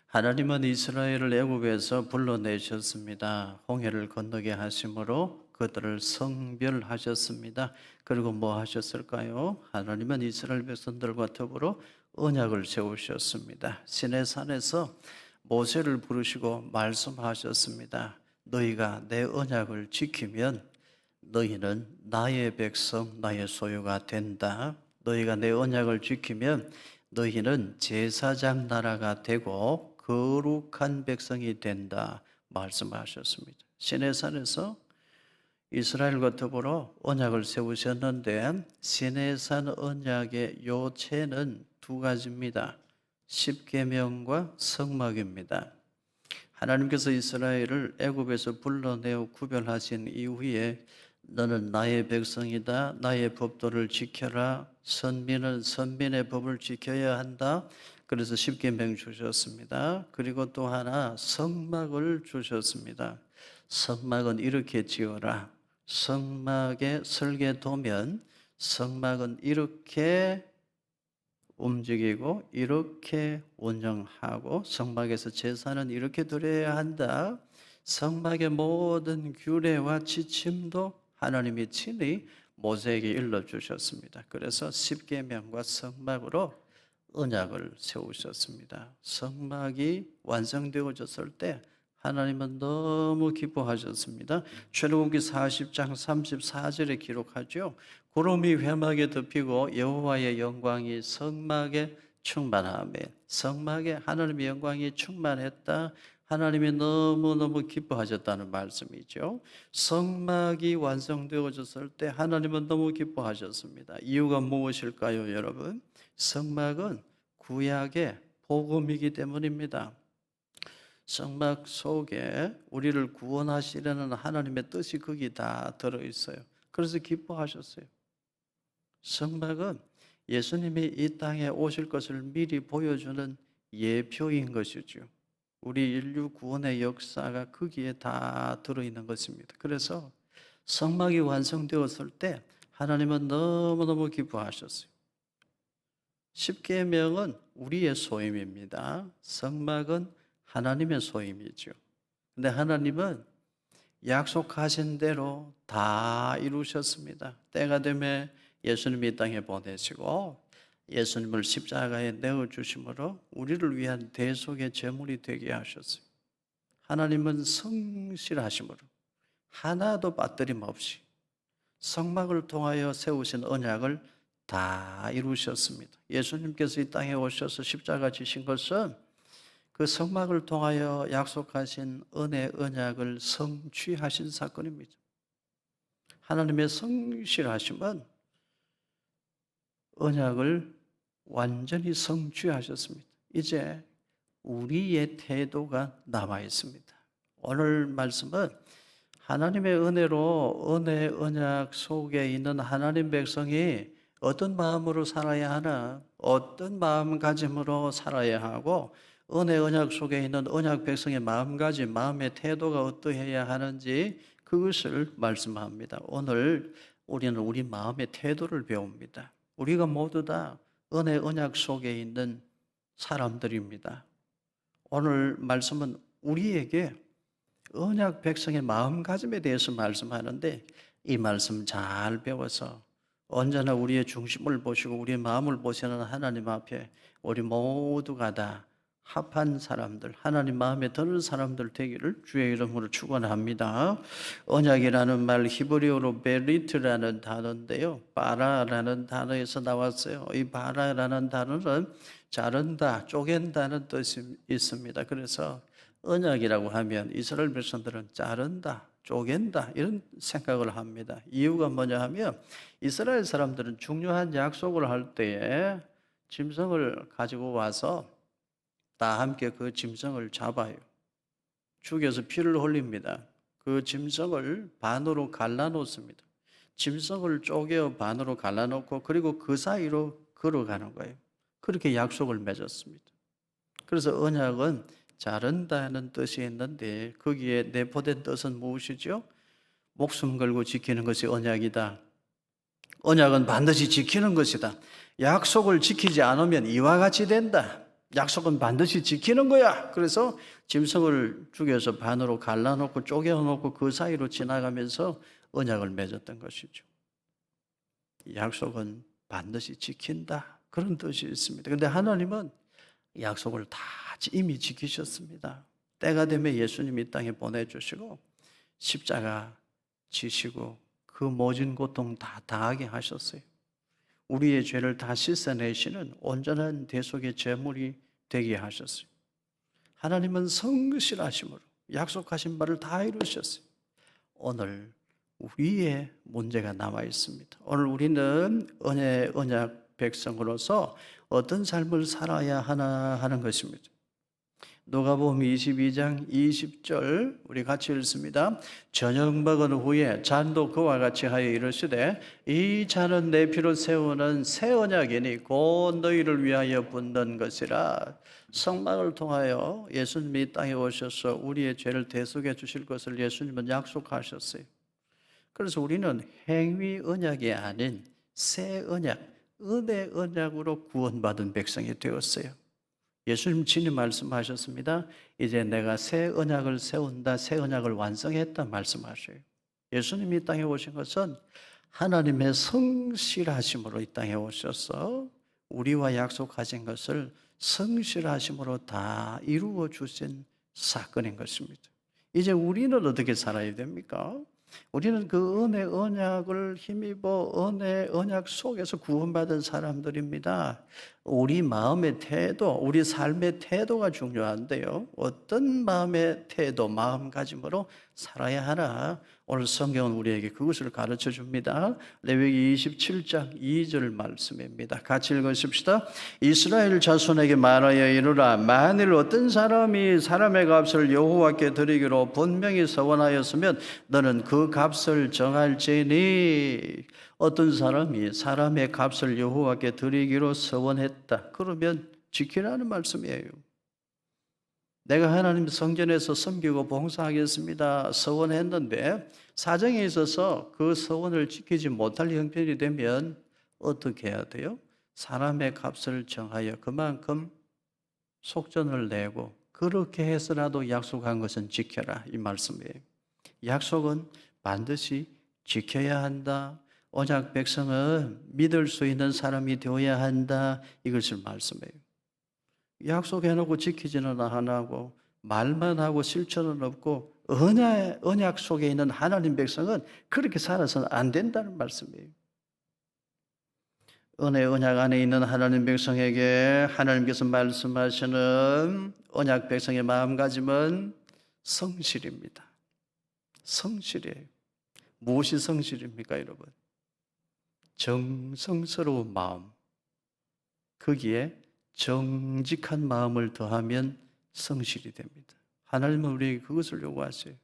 하나님은 이스라엘을 애굽에서 불러내셨습니다. 홍해를 건너게 하심으로 그들을 성별하셨습니다. 그리고 뭐 하셨을까요? 하나님은 이스라엘 백성들과 더불어 언약을 세우셨습니다. 시내산에서 모세를 부르시고 말씀하셨습니다. 너희가 내 언약을 지키면 너희는 나의 백성, 나의 소유가 된다. 너희가 내 언약을 지키면 너희는 제사장 나라가 되고 거룩한 백성이 된다 말씀하셨습니다. 시내산에서 이스라엘과 더불어 언약을 세우셨는데 시내산 언약의 요체는 두 가지입니다. 십계명과 성막입니다. 하나님께서 이스라엘을 애굽에서 불러내어 구별하신 이후에 너는 나의 백성이다. 나의 법도를 지켜라. 선민은 선민의 법을 지켜야 한다. 그래서 십계명 주셨습니다. 그리고 또 하나 성막을 주셨습니다. 성막은 이렇게 지어라. 성막의 설계도면 성막은 이렇게 움직이고 이렇게 운영하고 성막에서 제사는 이렇게 드려야 한다. 성막의 모든 규례와 지침도 하나님이 친히 모세에게 일러주셨습니다. 그래서 십계명과 성막으로 언약을 세우셨습니다. 성막이 완성되어졌을 때 하나님은 너무 기뻐하셨습니다. 출애굽기 40장 34절에 기록하죠. 구름이 회막에 덮이고 여호와의 영광이 성막에 충만하며 성막에 하나님의 영광이 충만했다. 하나님이 너무너무 기뻐하셨다는 말씀이죠. 성막이 완성되어졌을 때 하나님은 너무 기뻐하셨습니다. 이유가 무엇일까요, 여러분? 성막은 구약의 복음이기 때문입니다. 성막 속에 우리를 구원하시려는 하나님의 뜻이 거기 다 들어있어요. 그래서 기뻐하셨어요. 성막은 예수님이 이 땅에 오실 것을 미리 보여주는 예표인 것이죠. 우리 인류 구원의 역사가 거기에 다 들어있는 것입니다. 그래서 성막이 완성되었을 때 하나님은 너무너무 기뻐하셨어요. 십계명은 우리의 소임입니다. 성막은 하나님의 소임이죠. 근데 하나님은 약속하신 대로 다 이루셨습니다. 때가 되면 예수님이 이 땅에 보내시고 예수님을 십자가에 내어주심으로 우리를 위한 대속의 제물이 되게 하셨어요. 하나님은 성실하심으로 하나도 빠뜨림 없이 성막을 통하여 세우신 언약을 다 이루셨습니다. 예수님께서 이 땅에 오셔서 십자가 지신 것은 그 성막을 통하여 약속하신 은혜 언약을 성취하신 사건입니다. 하나님의 성실하심은 언약을 완전히 성취하셨습니다. 이제 우리의 태도가 남아 있습니다. 오늘 말씀은 하나님의 은혜로 은혜 언약 속에 있는 하나님 백성이 어떤 마음으로 살아야 하나, 어떤 마음가짐으로 살아야 하고 은혜 언약 속에 있는 언약 백성의 마음가짐, 마음의 태도가 어떠해야 하는지 그것을 말씀합니다. 오늘 우리는 우리 마음의 태도를 배웁니다. 우리가 모두 다 은혜 언약 속에 있는 사람들입니다. 오늘 말씀은 우리에게 언약 백성의 마음가짐에 대해서 말씀하는데 이 말씀 잘 배워서 언제나 우리의 중심을 보시고 우리의 마음을 보시는 하나님 앞에 우리 모두가 다 합한 사람들, 하나님 마음에 드는 사람들 되기를 주의 이름으로 축원합니다. 언약이라는 말 히브리어로 베리트라는 단어인데요. 바라라는 단어에서 나왔어요. 이 바라라는 단어는 자른다, 쪼갠다는 뜻이 있습니다. 그래서 언약이라고 하면 이스라엘 백성들은 자른다, 쪼갠다 이런 생각을 합니다. 이유가 뭐냐 하면 이스라엘 사람들은 중요한 약속을 할 때에 짐승을 가지고 와서 다 함께 그 짐승을 잡아요. 죽여서 피를 흘립니다. 그 짐승을 반으로 갈라놓습니다. 짐승을 쪼개어 반으로 갈라놓고 그리고 그 사이로 걸어가는 거예요. 그렇게 약속을 맺었습니다. 그래서 언약은 자른다는 뜻이 있는데 거기에 내포된 뜻은 무엇이죠? 목숨 걸고 지키는 것이 언약이다. 언약은 반드시 지키는 것이다. 약속을 지키지 않으면 이와 같이 된다. 약속은 반드시 지키는 거야. 그래서 짐승을 죽여서 반으로 갈라놓고 쪼개놓고 그 사이로 지나가면서 언약을 맺었던 것이죠. 약속은 반드시 지킨다. 그런 뜻이 있습니다. 그런데 하나님은 약속을 다 이미 지키셨습니다. 때가 되면 예수님이 이 땅에 보내주시고 십자가 지시고 그 모진 고통 다 당하게 하셨어요. 우리의 죄를 다 씻어내시는 온전한 대속의 제물이 되게 하셨어요. 하나님은 성실하심으로 약속하신 바를 다 이루셨어요. 오늘 우리의 문제가 남아 있습니다. 오늘 우리는 은혜의 언약 백성으로서 어떤 삶을 살아야 하나 하는 것입니다. 누가복음 22장 20절 우리 같이 읽습니다. 저녁 먹은 후에 잔도 그와 같이 하여 이르시되 이 잔은 내 피로 세우는 새 언약이니 곧 너희를 위하여 붓는 것이라. 성막을 통하여 예수님이 땅에 오셔서 우리의 죄를 대속해 주실 것을 예수님은 약속하셨어요. 그래서 우리는 행위 언약이 아닌 새 언약, 은혜 언약으로 구원받은 백성이 되었어요. 예수님 친히 말씀하셨습니다. 이제 내가 새 언약을 세운다, 새 언약을 완성했다 말씀하셔요. 예수님이 이 땅에 오신 것은 하나님의 성실하심으로 이 땅에 오셔서 우리와 약속하신 것을 성실하심으로 다 이루어 주신 사건인 것입니다. 이제 우리는 어떻게 살아야 됩니까? 우리는 그 은혜 언약을 힘입어 은혜 언약 속에서 구원받은 사람들입니다. 우리 마음의 태도, 우리 삶의 태도가 중요한데요. 어떤 마음의 태도, 마음가짐으로 살아야 하나? 오늘 성경은 우리에게 그것을 가르쳐 줍니다. 레위기 27장 2절 말씀입니다. 같이 읽으십시다. 이스라엘 자손에게 말하여 이르라. 만일 어떤 사람이 사람의 값을 여호와께 드리기로 분명히 서원하였으면 너는 그 값을 정할지니. 어떤 사람이 사람의 값을 여호와께 드리기로 서원했다. 그러면 지키라는 말씀이에요. 내가 하나님 성전에서 섬기고 봉사하겠습니다. 서원했는데 사정에 있어서 그 서원을 지키지 못할 형편이 되면 어떻게 해야 돼요? 사람의 값을 정하여 그만큼 속전을 내고 그렇게 해서라도 약속한 것은 지켜라 이 말씀이에요. 약속은 반드시 지켜야 한다. 언약 백성은 믿을 수 있는 사람이 되어야 한다. 이것을 말씀해요. 약속해놓고 지키지는 안 하고 말만 하고 실천은 없고 언약 속에 있는 하나님 백성은 그렇게 살아서는 안 된다는 말씀이에요. 은혜 언약 안에 있는 하나님 백성에게 하나님께서 말씀하시는 언약 백성의 마음가짐은 성실입니다. 성실이에요. 무엇이 성실입니까, 여러분? 정성스러운 마음, 거기에 정직한 마음을 더하면 성실이 됩니다. 하나님은 우리에게 그것을 요구하세요.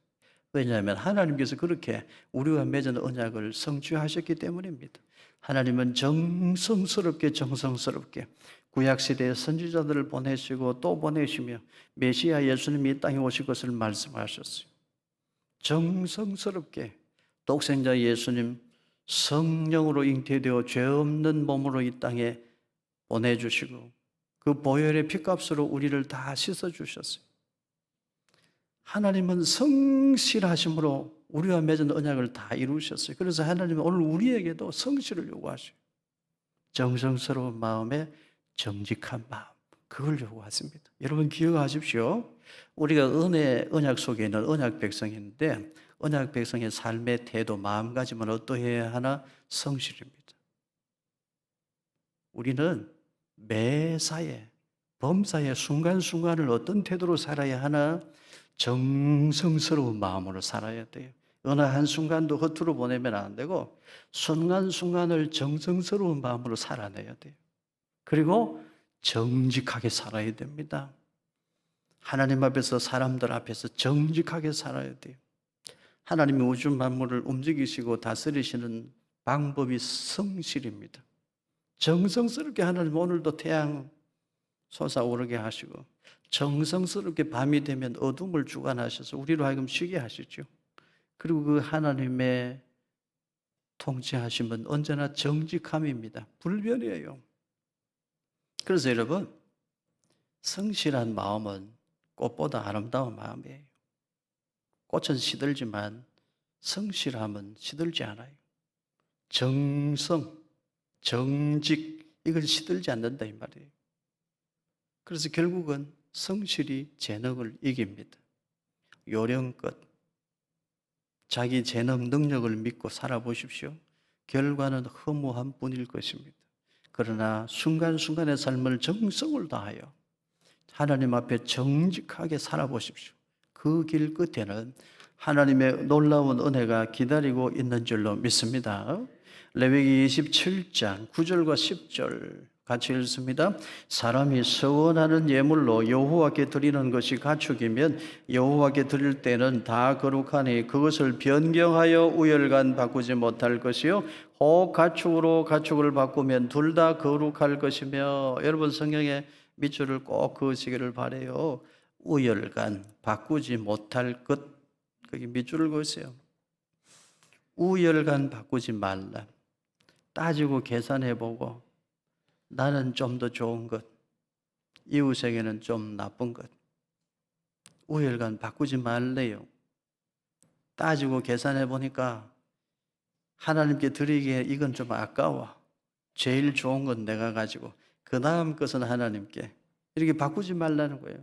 왜냐하면 하나님께서 그렇게 우리와 맺은 언약을 성취하셨기 때문입니다. 하나님은 정성스럽게 구약시대의 선지자들을 보내시고 또 보내시며 메시아 예수님이 이 땅에 오실 것을 말씀하셨어요. 정성스럽게 독생자 예수님 성령으로 잉태되어 죄 없는 몸으로 이 땅에 보내주시고 그 보혈의 피값으로 우리를 다 씻어주셨어요. 하나님은 성실하심으로 우리와 맺은 언약을 다 이루셨어요. 그래서 하나님은 오늘 우리에게도 성실을 요구하셔요. 정성스러운 마음에 정직한 마음, 그걸 요구하십니다. 여러분 기억하십시오. 우리가 은혜 언약 속에 있는 언약 백성인데 언약 백성의 삶의 태도, 마음가짐은 어떠해야 하나? 성실입니다. 우리는 매사에 범사의 순간순간을 어떤 태도로 살아야 하나? 정성스러운 마음으로 살아야 돼요. 어느 한순간도 허투루 보내면 안 되고 순간순간을 정성스러운 마음으로 살아내야 돼요. 그리고 정직하게 살아야 됩니다. 하나님 앞에서 사람들 앞에서 정직하게 살아야 돼요. 하나님이 우주 만물을 움직이시고 다스리시는 방법이 성실입니다. 정성스럽게 하나님 오늘도 태양 솟아오르게 하시고 정성스럽게 밤이 되면 어둠을 주관하셔서 우리로 하여금 쉬게 하시죠. 그리고 그 하나님의 통치하심은 언제나 정직함입니다. 불변이에요. 그래서 여러분 성실한 마음은 꽃보다 아름다운 마음이에요. 꽃은 시들지만 성실함은 시들지 않아요. 정성, 정직, 이걸 시들지 않는다 이 말이에요. 그래서 결국은 성실이 재능을 이깁니다. 요령껏 자기 재능, 능력을 믿고 살아보십시오. 결과는 허무한 뿐일 것입니다. 그러나 순간순간의 삶을 정성을 다하여 하나님 앞에 정직하게 살아보십시오. 그 길 끝에는 하나님의 놀라운 은혜가 기다리고 있는 줄로 믿습니다. 레위기 27장 9절과 10절 같이 읽습니다. 사람이 서원하는 예물로 여호와께 드리는 것이 가축이면 여호와께 드릴 때는 다 거룩하니 그것을 변경하여 우열간 바꾸지 못할 것이요 혹 가축으로 가축을 바꾸면 둘 다 거룩할 것이며. 여러분 성경에 밑줄을 꼭 그으시기를 바라요. 우열간 바꾸지 못할 것, 거기 밑줄을 그으세요. 우열간 바꾸지 말라. 따지고 계산해보고 나는 좀 더 좋은 것, 이웃에게는 좀 나쁜 것. 우열간 바꾸지 말래요. 따지고 계산해보니까 하나님께 드리기에 이건 좀 아까워. 제일 좋은 건 내가 가지고 그 다음 것은 하나님께. 이렇게 바꾸지 말라는 거예요.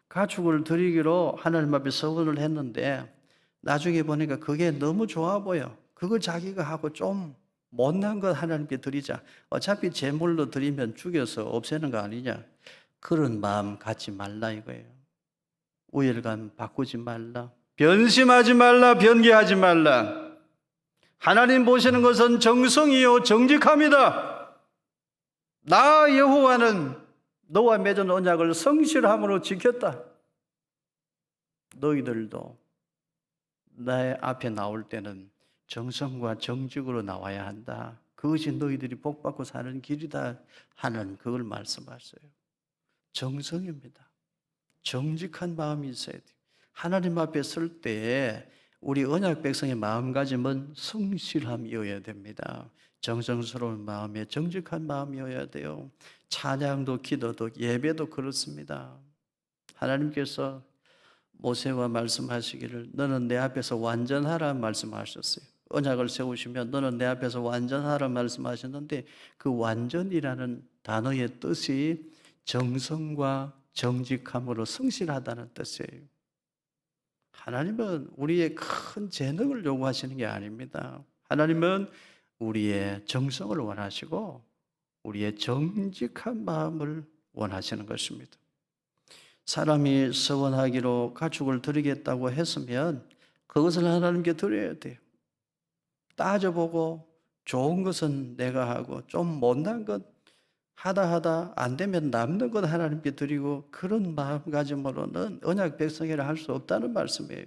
가축을 드리기로 하나님 앞에 서원을 했는데 나중에 보니까 그게 너무 좋아 보여. 그걸 자기가 하고 좀 못난 것 하나님께 드리자. 어차피 제물로 드리면 죽여서 없애는 거 아니냐. 그런 마음 갖지 말라 이거예요. 우열감 바꾸지 말라. 변심하지 말라. 변개하지 말라. 하나님 보시는 것은 정성이요 정직함이다. 나 여호와는 너와 맺은 언약을 성실함으로 지켰다. 너희들도 내 앞에 나올 때는 정성과 정직으로 나와야 한다. 그것이 너희들이 복받고 사는 길이다 하는 그걸 말씀하셨어요. 정성입니다. 정직한 마음이 있어야 돼요. 하나님 앞에 설 때 우리 언약 백성의 마음가짐은 성실함이어야 됩니다. 정성스러운 마음에 정직한 마음이어야 돼요. 찬양도 기도도 예배도 그렇습니다. 하나님께서 모세와 말씀하시기를 너는 내 앞에서 완전하라 말씀하셨어요. 언약을 세우시면 너는 내 앞에서 완전하라 말씀하셨는데 그 완전이라는 단어의 뜻이 정성과 정직함으로 성실하다는 뜻이에요. 하나님은 우리의 큰 재능을 요구하시는 게 아닙니다. 하나님은 우리의 정성을 원하시고 우리의 정직한 마음을 원하시는 것입니다. 사람이 서원하기로 가축을 드리겠다고 했으면 그것을 하나님께 드려야 돼요. 따져보고 좋은 것은 내가 하고 좀 못난 것 하다 안 되면 남는 것 하나님께 드리고 그런 마음가짐으로는 언약 백성이라 할 수 없다는 말씀이에요.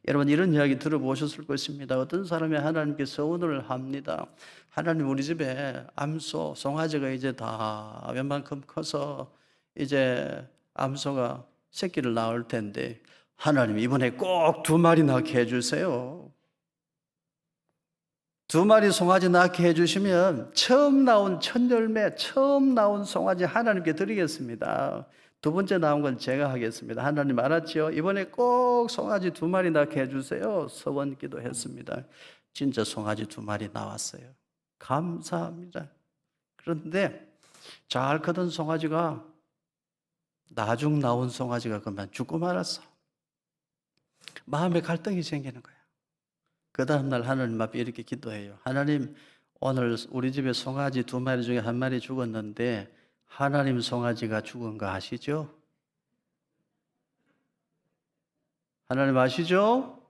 여러분 이런 이야기 들어보셨을 것입니다. 어떤 사람이 하나님께 서원을 합니다. 하나님 우리 집에 암소, 송아지가 이제 다 웬만큼 커서 이제 암소가 새끼를 낳을 텐데 하나님 이번에 꼭 2마리 낳게 해주세요. 2마리 송아지 낳게 해주시면 처음 나온 첫 열매, 처음 나온 송아지 하나님께 드리겠습니다. 2번째 나온 건 제가 하겠습니다. 하나님 알았죠? 이번에 꼭 송아지 2마리 낳게 해주세요. 서원 기도했습니다. 진짜 송아지 2마리 나왔어요. 감사합니다. 그런데 잘 크던 송아지가 나중 나온 송아지가 그만 죽고 말았어. 마음에 갈등이 생기는 거야. 그 다음날 하나님 앞에 이렇게 기도해요. 하나님 오늘 우리 집에 송아지 2마리 중에 1마리 죽었는데 하나님 송아지가 죽은 거 아시죠? 하나님 아시죠?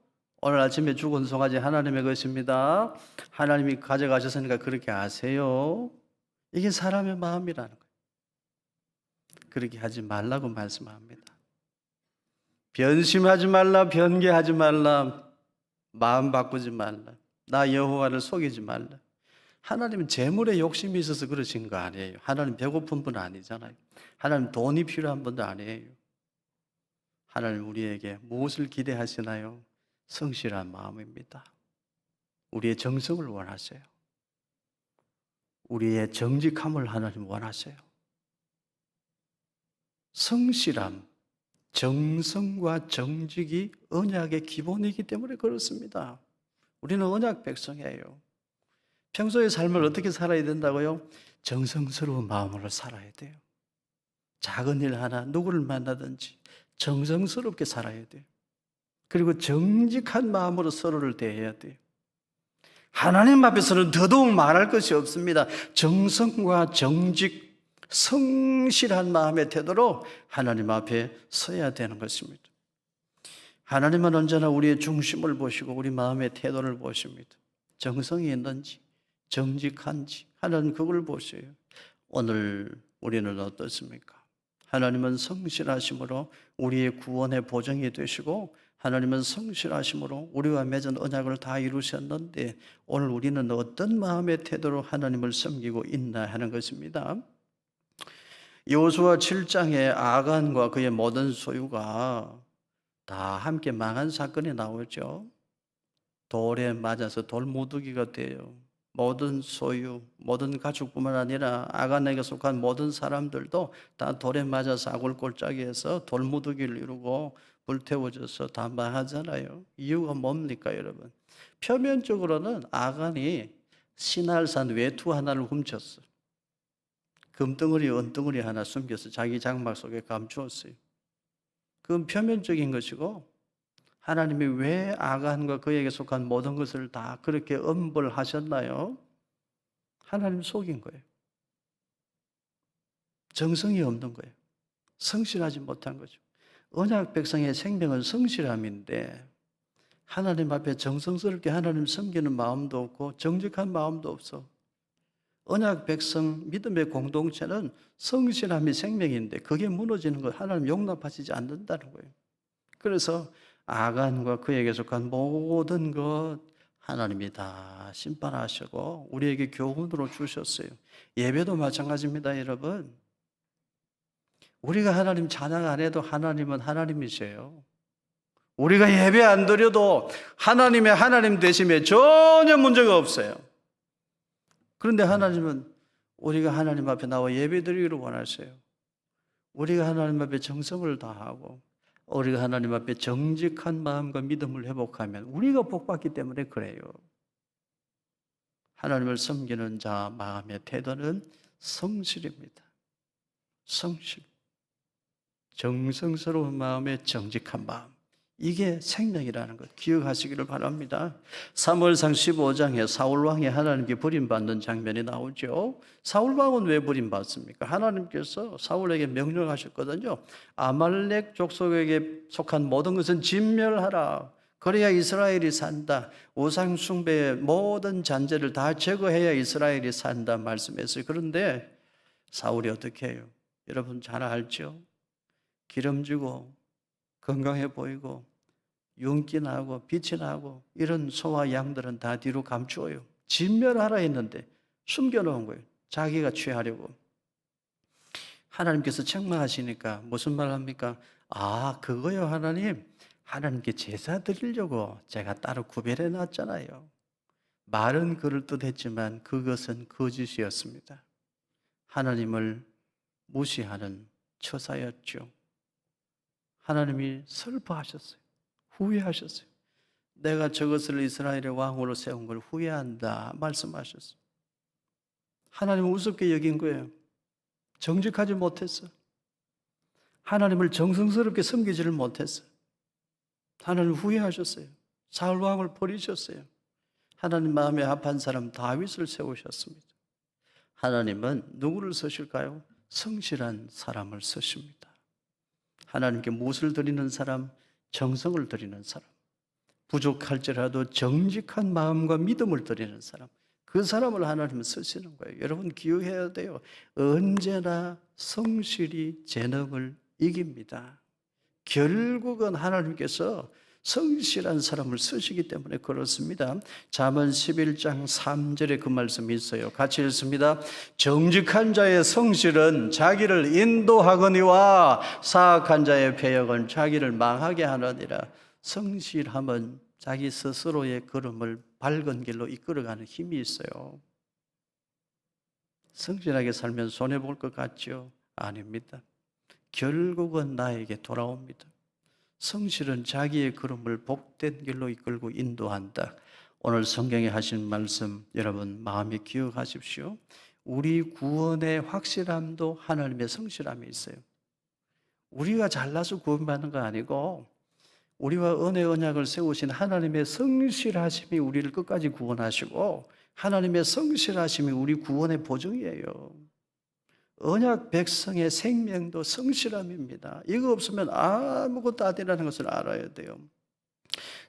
오늘 아침에 죽은 송아지 하나님의 것입니다. 하나님이 가져가셨으니까 그렇게 아세요. 이게 사람의 마음이라는 거예요. 그렇게 하지 말라고 말씀합니다. 변심하지 말라, 변개하지 말라, 마음 바꾸지 말라, 나 여호와를 속이지 말라. 하나님은 재물에 욕심이 있어서 그러신 거 아니에요. 하나님 배고픈 분 아니잖아요. 하나님 돈이 필요한 분도 아니에요. 하나님 우리에게 무엇을 기대하시나요? 성실한 마음입니다. 우리의 정성을 원하세요. 우리의 정직함을 하나님 원하세요. 성실함, 정성과 정직이 언약의 기본이기 때문에 그렇습니다. 우리는 언약 백성이에요. 평소의 삶을 어떻게 살아야 된다고요? 정성스러운 마음으로 살아야 돼요. 작은 일 하나, 누구를 만나든지 정성스럽게 살아야 돼요. 그리고 정직한 마음으로 서로를 대해야 돼요. 하나님 앞에서는 더더욱 말할 것이 없습니다. 정성과 정직, 성실한 마음의 태도로 하나님 앞에 서야 되는 것입니다. 하나님은 언제나 우리의 중심을 보시고 우리 마음의 태도를 보십니다. 정성이 있는지, 정직한지 하나님 그걸 보세요. 오늘 우리는 어떻습니까? 하나님은 성실하심으로 우리의 구원의 보증이 되시고 하나님은 성실하심으로 우리와 맺은 언약을 다 이루셨는데 오늘 우리는 어떤 마음의 태도로 하나님을 섬기고 있나 하는 것입니다. 여호수아 7장에 아간과 그의 모든 소유가 다 함께 망한 사건이 나오죠. 돌에 맞아서 돌무더기가 돼요. 모든 소유, 모든 가축뿐만 아니라 아간에게 속한 모든 사람들도 다 돌에 맞아서 아굴골짜기에서 돌무더기를 이루고 불태워져서 다 망하잖아요. 이유가 뭡니까, 여러분? 표면적으로는 아간이 시날산 외투 하나를 훔쳤어. 금덩어리, 은덩어리 하나 숨겨서 자기 장막 속에 감추었어요. 그건 표면적인 것이고 하나님이 왜 아간과 그에게 속한 모든 것을 다 그렇게 엄벌하셨나요? 하나님 속인 거예요. 정성이 없는 거예요. 성실하지 못한 거죠. 언약 백성의 생명은 성실함인데 하나님 앞에 정성스럽게 하나님 섬기는 마음도 없고 정직한 마음도 없어. 언약 백성 믿음의 공동체는 성실함이 생명인데 그게 무너지는 걸 하나님 용납하시지 않는다는 거예요. 그래서 아간과 그에게 속한 모든 것 하나님이 다 심판하시고 우리에게 교훈으로 주셨어요. 예배도 마찬가지입니다, 여러분. 우리가 하나님 찬양 안 해도 하나님은 하나님이세요. 우리가 예배 안 드려도 하나님의 하나님 되심에 전혀 문제가 없어요. 그런데 하나님은 우리가 하나님 앞에 나와 예배 드리기를 원하세요. 우리가 하나님 앞에 정성을 다하고 우리가 하나님 앞에 정직한 마음과 믿음을 회복하면 우리가 복받기 때문에 그래요. 하나님을 섬기는 자 마음의 태도는 성실입니다. 성실. 정성스러운 마음의 정직한 마음. 이게 생명이라는 것 기억하시기를 바랍니다. 사무엘상 15장에 사울왕이 하나님께 버림받는 장면이 나오죠. 사울왕은 왜 버림받습니까? 하나님께서 사울에게 명령하셨거든요. 아말렉 족속에게 속한 모든 것은 진멸하라. 그래야 이스라엘이 산다. 우상 숭배의 모든 잔재를 다 제거해야 이스라엘이 산다 말씀했어요. 그런데 사울이 어떻게 해요? 여러분 잘 알죠? 기름지고 건강해 보이고 윤기 나고 빛이 나고 이런 소와 양들은 다 뒤로 감추어요. 진멸하라 했는데 숨겨놓은 거예요. 자기가 취하려고. 하나님께서 책망하시니까 무슨 말 합니까? 아, 그거요 하나님. 하나님께 제사 드리려고 제가 따로 구별해 놨잖아요. 말은 그럴듯했지만 그것은 거짓이었습니다. 하나님을 무시하는 처사였죠. 하나님이 슬퍼하셨어요. 후회하셨어요. 내가 저것을 이스라엘의 왕으로 세운 걸 후회한다 말씀하셨어요. 하나님은 우습게 여긴 거예요. 정직하지 못했어. 하나님을 정성스럽게 섬기지를 못했어. 하나님 후회하셨어요. 사울 왕을 버리셨어요. 하나님 마음에 합한 사람 다윗을 세우셨습니다. 하나님은 누구를 쓰실까요? 성실한 사람을 쓰십니다. 하나님께 무엇을 드리는 사람? 정성을 드리는 사람. 부족할지라도 정직한 마음과 믿음을 드리는 사람. 그 사람을 하나님은 쓰시는 거예요. 여러분 기억해야 돼요. 언제나 성실이 재능을 이깁니다. 결국은 하나님께서 성실한 사람을 쓰시기 때문에 그렇습니다. 잠언 11장 3절에 그 말씀이 있어요. 같이 읽습니다. 정직한 자의 성실은 자기를 인도하거니와 사악한 자의 패역은 자기를 망하게 하느니라. 성실함은 자기 스스로의 걸음을 밝은 길로 이끌어가는 힘이 있어요. 성실하게 살면 손해볼 것 같죠? 아닙니다. 결국은 나에게 돌아옵니다. 성실은 자기의 걸음을 복된 길로 이끌고 인도한다. 오늘 성경에 하신 말씀 여러분 마음에 기억하십시오. 우리 구원의 확실함도 하나님의 성실함이 있어요. 우리가 잘나서 구원받는 거 아니고 우리와 은혜 언약을 세우신 하나님의 성실하심이 우리를 끝까지 구원하시고 하나님의 성실하심이 우리 구원의 보증이에요. 언약 백성의 생명도 성실함입니다. 이거 없으면 아무것도 아니라는 것을 알아야 돼요.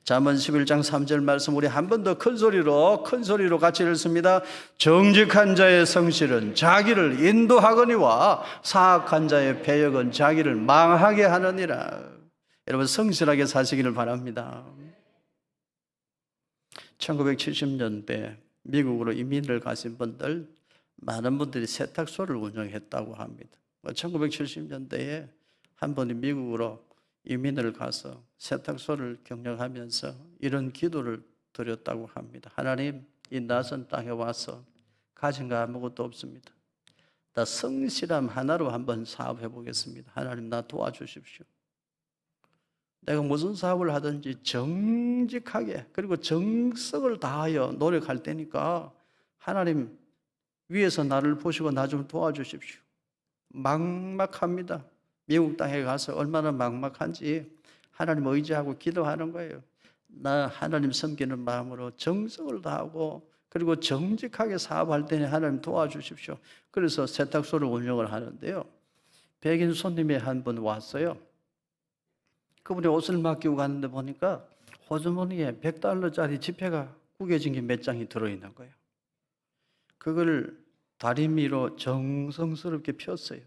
잠언 11장 3절 말씀 우리 한 번 더 큰 소리로 같이 읽습니다. 정직한 자의 성실은 자기를 인도하거니와 사악한 자의 배역은 자기를 망하게 하느니라. 여러분 성실하게 사시기를 바랍니다. 1970년대 미국으로 이민을 가신 분들 많은 분들이 세탁소를 운영했다고 합니다. 1970년대에 한 분이 미국으로 이민을 가서 세탁소를 경영하면서 이런 기도를 드렸다고 합니다. 하나님, 이 낯선 땅에 와서 가진 거 아무것도 없습니다. 나 성실함 하나로 한번 사업해 보겠습니다. 하나님, 나 도와주십시오. 내가 무슨 사업을 하든지 정직하게 그리고 정성을 다하여 노력할 테니까 하나님 위에서 나를 보시고 나 좀 도와주십시오. 막막합니다. 미국 땅에 가서 얼마나 막막한지 하나님 의지하고 기도하는 거예요. 나 하나님 섬기는 마음으로 정성을 다하고 그리고 정직하게 사업할 때니 하나님 도와주십시오. 그래서 세탁소를 운영을 하는데요. 백인 손님이 한 분 왔어요. 그분이 옷을 맡기고 갔는데 보니까 호주머니에 $100짜리 지폐가 구겨진 게 몇 장이 들어있는 거예요. 그걸 다리미로 정성스럽게 폈어요.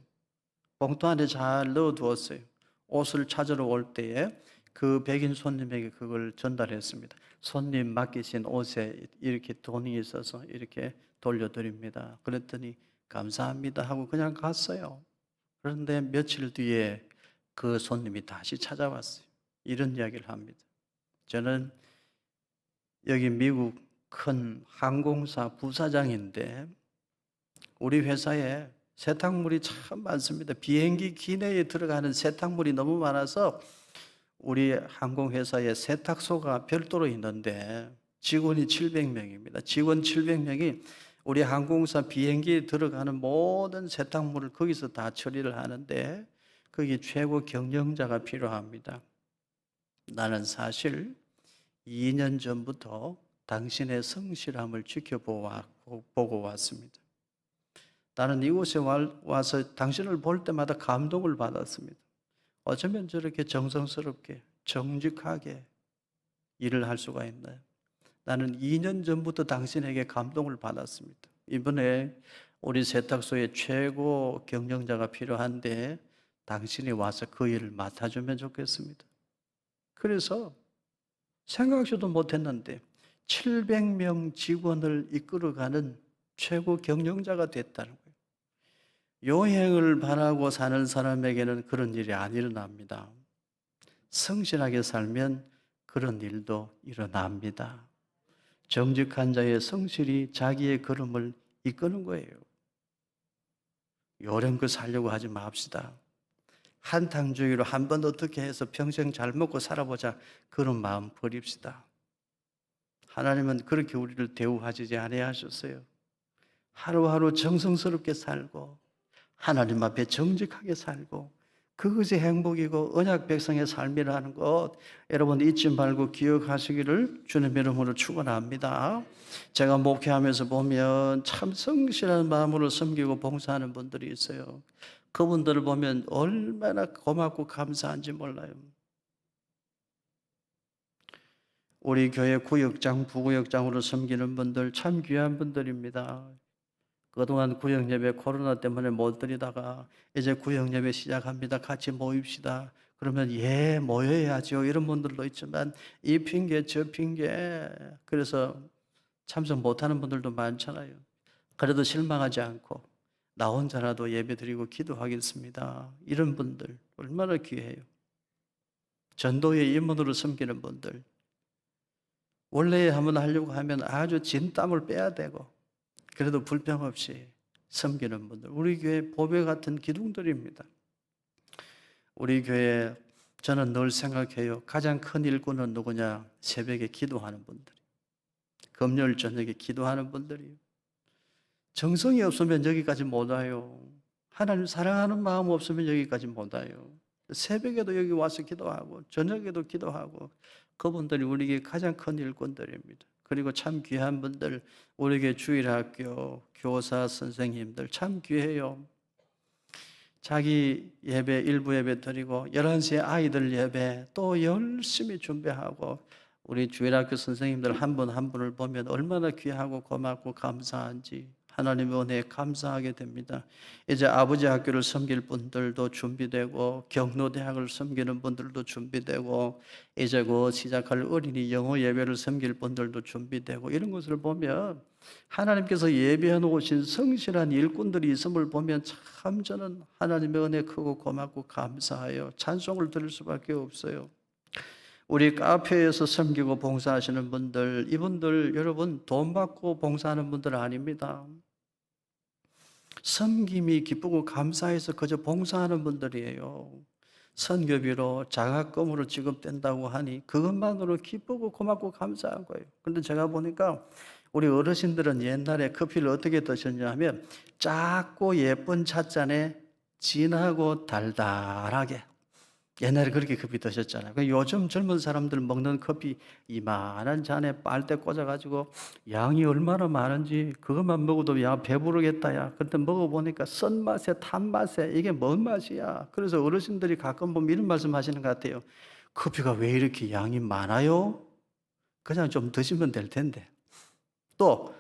봉투 안에 잘 넣어두었어요. 옷을 찾으러 올 때에 그 백인 손님에게 그걸 전달했습니다. 손님 맡기신 옷에 이렇게 돈이 있어서 이렇게 돌려드립니다. 그랬더니 감사합니다 하고 그냥 갔어요. 그런데 며칠 뒤에 그 손님이 다시 찾아왔어요. 이런 이야기를 합니다. 저는 여기 미국 큰 항공사 부사장인데 우리 회사에 세탁물이 참 많습니다. 비행기 기내에 들어가는 세탁물이 너무 많아서 우리 항공회사에 세탁소가 별도로 있는데 직원이 700명입니다. 직원 700명이 우리 항공사 비행기에 들어가는 모든 세탁물을 거기서 다 처리를 하는데 거기 최고 경영자가 필요합니다. 나는 사실 2년 전부터 당신의 성실함을 지켜보고 왔습니다. 나는 이곳에 와서 당신을 볼 때마다 감동을 받았습니다. 어쩌면 저렇게 정성스럽게 정직하게 일을 할 수가 있나요? 나는 2년 전부터 당신에게 감동을 받았습니다. 이번에 우리 세탁소에 최고 경영자가 필요한데 당신이 와서 그 일을 맡아주면 좋겠습니다. 그래서 생각지도 못했는데 700명 직원을 이끌어가는 최고 경영자가 됐다는 거예요. 요행을 바라고 사는 사람에게는 그런 일이 안 일어납니다. 성실하게 살면 그런 일도 일어납니다. 정직한 자의 성실이 자기의 걸음을 이끄는 거예요. 요령껏 살려고 하지 맙시다. 한탕주의로 한번 어떻게 해서 평생 잘 먹고 살아보자 그런 마음 버립시다. 하나님은 그렇게 우리를 대우하시지 아니하셨어요. 하루하루 정성스럽게 살고 하나님 앞에 정직하게 살고 그것이 행복이고 언약 백성의 삶이라는 것 여러분 잊지 말고 기억하시기를 주님의 이름으로 축원합니다. 제가 목회하면서 보면 참 성실한 마음으로 섬기고 봉사하는 분들이 있어요. 그분들을 보면 얼마나 고맙고 감사한지 몰라요. 우리 교회 구역장, 부구역장으로 섬기는 분들 참 귀한 분들입니다. 그동안 구역예배 코로나 때문에 못 드리다가 이제 구역예배 시작합니다. 같이 모입시다. 그러면 예 모여야죠. 이런 분들도 있지만 이 핑계 저 핑계 그래서 참석 못하는 분들도 많잖아요. 그래도 실망하지 않고 나 혼자라도 예배 드리고 기도하겠습니다. 이런 분들 얼마나 귀해요. 전도의 임원으로 섬기는 분들 원래 한번 하려고 하면 아주 진땀을 빼야 되고 그래도 불평 없이 섬기는 분들 우리 교회 보배 같은 기둥들입니다. 우리 교회 저는 늘 생각해요. 가장 큰 일꾼은 누구냐? 새벽에 기도하는 분들이. 금요일 저녁에 기도하는 분들이요. 정성이 없으면 여기까지 못 와요. 하나님 사랑하는 마음 없으면 여기까지 못 와요. 새벽에도 여기 와서 기도하고 저녁에도 기도하고 그분들이 우리에게 가장 큰 일꾼들입니다. 그리고 참 귀한 분들, 우리에게 주일학교 교사 선생님들 참 귀해요. 자기 예배 일부 예배 드리고 11시에 아이들 예배 또 열심히 준비하고 우리 주일학교 선생님들 한 분 한 분을 보면 얼마나 귀하고 고맙고 감사한지 하나님의 은혜에 감사하게 됩니다. 이제 아버지 학교를 섬길 분들도 준비되고 경로대학을 섬기는 분들도 준비되고 이제 곧 시작할 어린이 영어 예배를 섬길 분들도 준비되고 이런 것을 보면 하나님께서 예배해 놓으신 성실한 일꾼들이 있음을 보면 참 저는 하나님의 은혜 크고 고맙고 감사해요. 찬송을 드릴 수밖에 없어요. 우리 카페에서 섬기고 봉사하시는 분들, 이분들 여러분 돈 받고 봉사하는 분들 아닙니다. 섬김이 기쁘고 감사해서 그저 봉사하는 분들이에요. 선교비로 자각금으로 지급된다고 하니 그것만으로 기쁘고 고맙고 감사한 거예요. 그런데 제가 보니까 우리 어르신들은 옛날에 커피를 어떻게 드셨냐 하면 작고 예쁜 찻잔에 진하고 달달하게 옛날에 그렇게 커피 드셨잖아요. 요즘 젊은 사람들 먹는 커피 이만한 잔에 빨대 꽂아가지고 양이 얼마나 많은지 그것만 먹어도 야 배부르겠다 야. 그때 먹어보니까 쓴맛에 탄맛에 이게 뭔 맛이야. 그래서 어르신들이 가끔 보면 이런 말씀 하시는 것 같아요. 커피가 왜 이렇게 양이 많아요? 그냥 좀 드시면 될 텐데. 또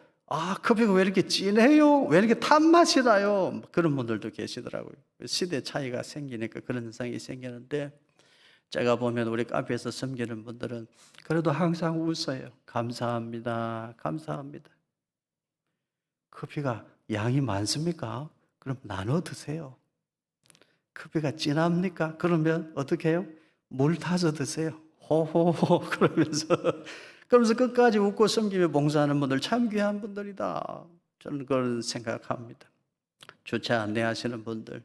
커피가 왜 이렇게 진해요? 왜 이렇게 탄맛이 나요? 그런 분들도 계시더라고요. 시대 차이가 생기니까 그런 현상이 생기는데 제가 보면 우리 카페에서 섬기는 분들은 그래도 항상 웃어요. 감사합니다. 감사합니다. 커피가 양이 많습니까? 그럼 나눠 드세요. 커피가 진합니까? 그러면 어떻게 해요? 물 타서 드세요. 호호호 그러면서 끝까지 웃고 섬기며 봉사하는 분들 참 귀한 분들이다. 저는 그걸 생각합니다. 주차 안내하시는 분들,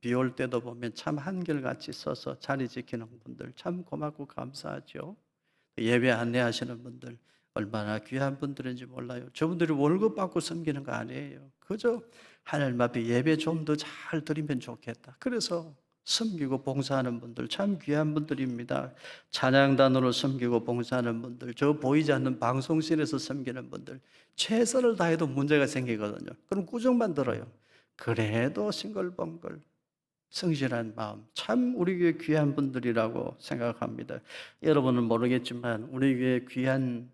비 올 때도 보면 참 한결같이 서서 자리 지키는 분들 참 고맙고 감사하죠. 예배 안내하시는 분들 얼마나 귀한 분들인지 몰라요. 저분들이 월급 받고 섬기는 거 아니에요. 그저 하나님 앞에 예배 좀 더 잘 드리면 좋겠다. 그래서 섬기고 봉사하는 분들 참 귀한 분들입니다. 찬양단으로 섬기고 봉사하는 분들, 저 보이지 않는 방송실에서 섬기는 분들 최선을 다해도 문제가 생기거든요. 그럼 꾸중만 들어요. 그래도 싱글벙글 성실한 마음 참 우리 교회 귀한 분들이라고 생각합니다. 여러분은 모르겠지만 우리 교회 귀한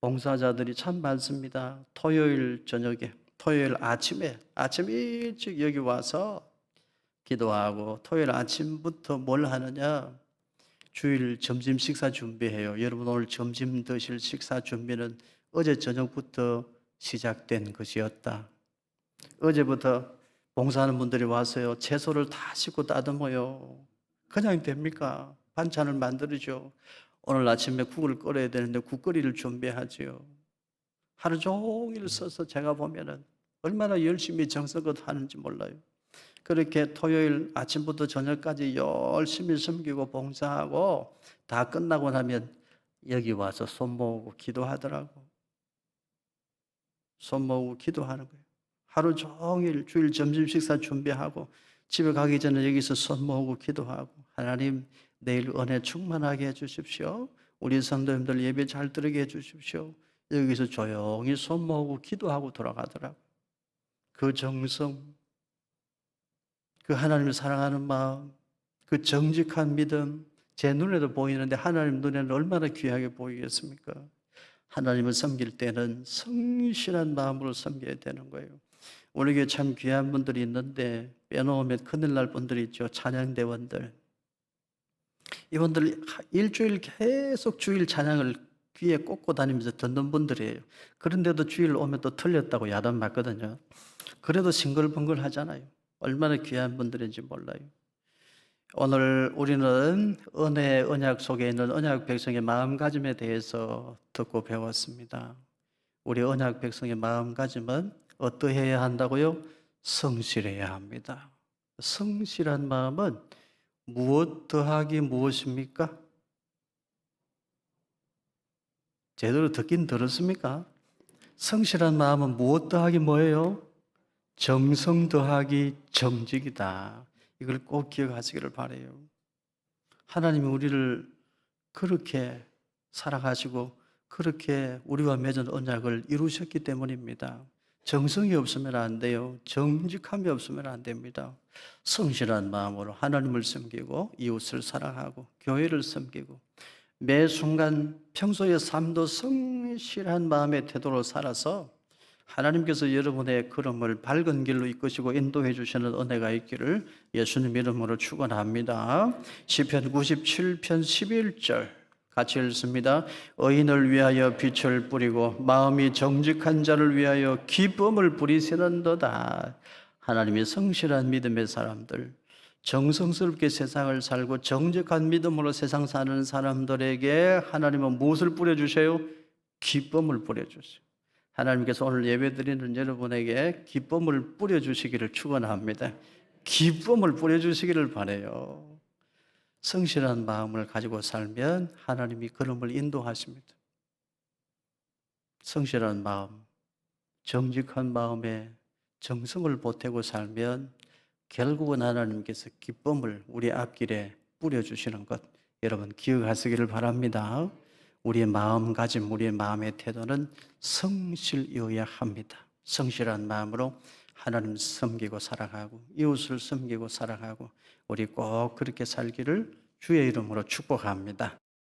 봉사자들이 참 많습니다. 토요일 저녁에 토요일 아침에 아침 일찍 여기 와서 기도하고 토요일 아침부터 뭘 하느냐? 주일 점심 식사 준비해요. 여러분 오늘 점심 드실 식사 준비는 어제 저녁부터 시작된 것이었다. 어제부터 봉사하는 분들이 와서요. 채소를 다 씻고 따듬어요. 그냥 됩니까? 반찬을 만들죠. 오늘 아침에 국을 끓여야 되는데 국거리를 준비하죠. 하루 종일 써서 제가 보면은 얼마나 열심히 정성껏 하는지 몰라요. 그렇게 토요일 아침부터 저녁까지 열심히 섬기고 봉사하고 다 끝나고 나면 여기 와서 손 모으고 기도하더라고. 손 모으고 기도하는 거예요. 하루 종일 주일 점심 식사 준비하고 집에 가기 전에 여기서 손 모으고 기도하고 하나님 내일 은혜 충만하게 해주십시오. 우리 성도님들 예배 잘 들게 해주십시오. 여기서 조용히 손 모으고 기도하고 돌아가더라고. 그 정성, 그 하나님을 사랑하는 마음, 그 정직한 믿음, 제 눈에도 보이는데 하나님 눈에는 얼마나 귀하게 보이겠습니까? 하나님을 섬길 때는 성실한 마음으로 섬겨야 되는 거예요. 우리 교회 참 귀한 분들이 있는데 빼놓으면 큰일 날 분들이 있죠. 찬양대원들. 이분들 일주일 계속 주일 찬양을 귀에 꽂고 다니면서 듣는 분들이에요. 그런데도 주일 오면 또 틀렸다고 야단 맞거든요. 그래도 싱글벙글 하잖아요. 얼마나 귀한 분들인지 몰라요. 오늘 우리는 은혜 언약 속에 있는 언약 백성의 마음가짐에 대해서 듣고 배웠습니다. 우리 언약 백성의 마음가짐은 어떠해야 한다고요? 성실해야 합니다. 성실한 마음은 무엇 더하기 무엇입니까? 제대로 듣긴 들었습니까? 성실한 마음은 무엇 더하기 뭐예요? 정성 더하기 정직이다. 이걸 꼭 기억하시기를 바라요. 하나님이 우리를 그렇게 살아가시고 그렇게 우리와 맺은 언약을 이루셨기 때문입니다. 정성이 없으면 안 돼요. 정직함이 없으면 안 됩니다. 성실한 마음으로 하나님을 섬기고 이웃을 사랑하고 교회를 섬기고 매 순간 평소의 삶도 성실한 마음의 태도로 살아서 하나님께서 여러분의 걸음을 밝은 길로 이끄시고 인도해 주시는 은혜가 있기를 예수님 이름으로 축원합니다. 시편 97편 11절 같이 읽습니다. 의인을 위하여 빛을 뿌리고 마음이 정직한 자를 위하여 기쁨을 부리시는도다. 하나님이 성실한 믿음의 사람들, 정성스럽게 세상을 살고 정직한 믿음으로 세상 사는 사람들에게 하나님은 무엇을 뿌려주세요? 기쁨을 뿌려주세요. 하나님께서 오늘 예배드리는 여러분에게 기쁨을 뿌려주시기를 축원합니다. 기쁨을 뿌려주시기를 바라요. 성실한 마음을 가지고 살면 하나님이 걸음을 인도하십니다. 성실한 마음, 정직한 마음에 정성을 보태고 살면 결국은 하나님께서 기쁨을 우리 앞길에 뿌려주시는 것 여러분 기억하시기를 바랍니다. 우리의 마음가짐, 우리의 마음의 태도는 성실이어야 합니다. 성실한 마음으로 하나님 섬기고 사랑하고 이웃을 섬기고 사랑하고 우리 꼭 그렇게 살기를 주의 이름으로 축복합니다.